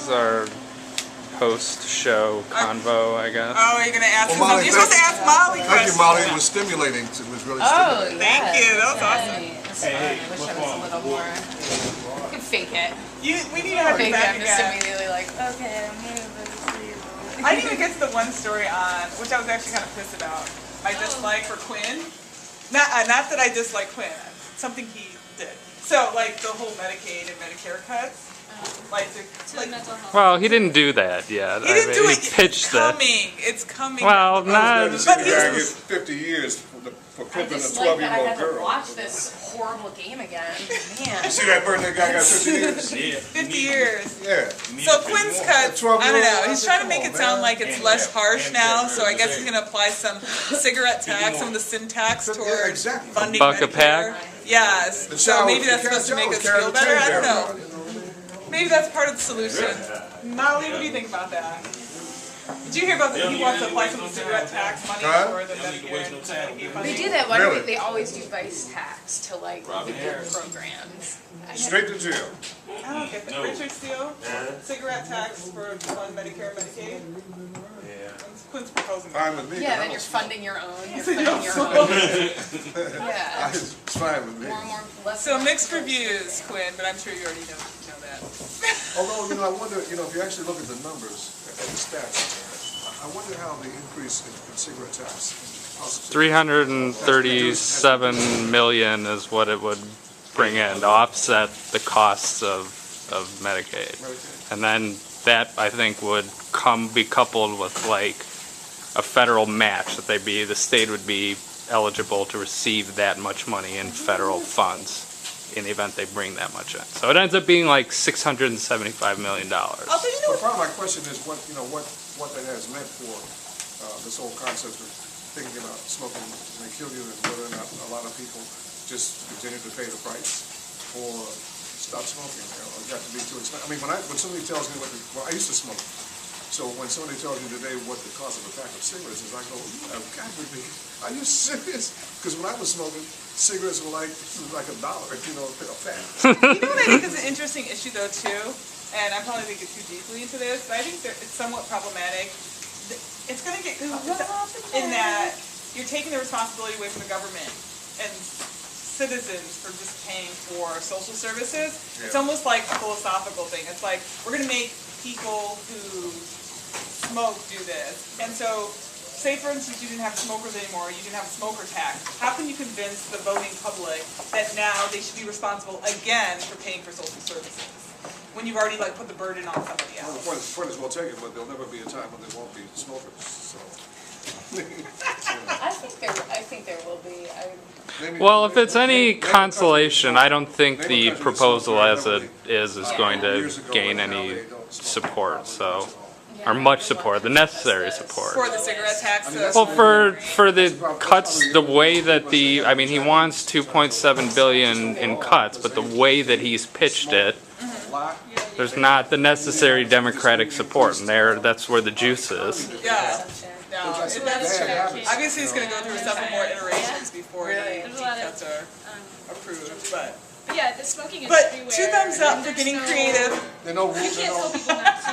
is our post-show convo, I guess. Oh, you're gonna ask? Well, Molly, you're supposed to ask Molly thank questions. you, Molly. It was stimulating. It was really stimulating. Thank you. That was awesome. I wish I was a little more. You can fake it. We need to have you Fake it. back I'm just again. immediately like, okay, I'm here. I didn't even get to the one story on, which I was actually kind of pissed about. My dislike for Quinn. Not that I dislike Quinn. Something he did. So, like, the whole Medicaid and Medicare cuts. Like, mental health. Well, he didn't do that yet. he didn't do it. He pitched It's that. coming. It's coming. Well, I was not. glad to see the guy he's- get 50 years for I crippling a just like that I 12-year-old had to girl. watch this horrible game again. Man. You see that birthday guy got 50 years? Yeah. 50 years. Yeah. So Quinn's cuts, I don't know, he's trying to make it Come on, sound man. like it's less harsh now, so I guess he's going to apply some cigarette tax, some of the sin tax Yeah, toward exactly. funding Buck a Medicare. pack? Yes, The so child- maybe that's the supposed to make child us carried feel the better, I tape don't down, know. Maybe that's part of the solution. Molly, what do you think about that? Did you hear about that he wants to apply some cigarette tax money Huh? for the Medicare and Medicaid funding? They do that. Why Really? don't they always do vice tax to like the good programs? Straight to jail. I don't get that. Richard Steele, cigarette tax for fund Medicare and Medicaid? Quinn's proposing that. Fine with me. Yeah, 'cause I then don't you're smoke. funding your own. You're funding your own. Yeah. It's fine with me. More and more. Less So and mixed less. reviews, Quinn, but I'm sure you already know that. Although, I wonder, if you actually look at the numbers, at the stats, I wonder how the increase in cigarette tax. 337 million is what it would bring in to offset the costs of Medicaid. And then that, I think, would be coupled with like a federal match that the state would be eligible to receive that much money in federal funds in the event they bring that much in. So it ends up being like $675 million. Also, you know But part of my question is what that has meant for this whole concept of thinking about smoking may kill you and whether or not a lot of people just continue to pay the price or stop smoking or got to be too expensive. I mean, when somebody tells me well, I used to smoke. So when somebody tells me today what the cost of a pack of cigarettes is, I go, you have got to be, are you serious? Because when I was smoking, cigarettes were like $1, a pack. You know what I think is an interesting issue though too, and I probably think it's too deeply into this, but I think it's somewhat problematic. It's going to get in that you're taking the responsibility away from the government and citizens for just paying for social services. It's almost like a philosophical thing. It's like we're going to make people who smoke do this, and so. Say, for instance, you didn't have smokers anymore, you didn't have a smoker tax. How can you convince the voting public that now they should be responsible again for paying for social services? When you've already put the burden on somebody Well, else. the point is well taken, but there'll never be a time when there won't be smokers. So. I think there will be. Well, if it's any consolation, I don't think the proposal as it is going to gain any support, so, or much support, the necessary support. For the cigarette tax? Well, for the cuts, the way that I mean, he wants 2.7 billion in cuts, but the way that he's pitched it, there's not the necessary Democratic support, and that's where the juice is. Yeah. No, that's true. Obviously, it's going to go through several more iterations before the cuts are approved, but. Yeah, the smoking is But everywhere. 2 thumbs up for getting creative. There are no rules. You can't tell people not to.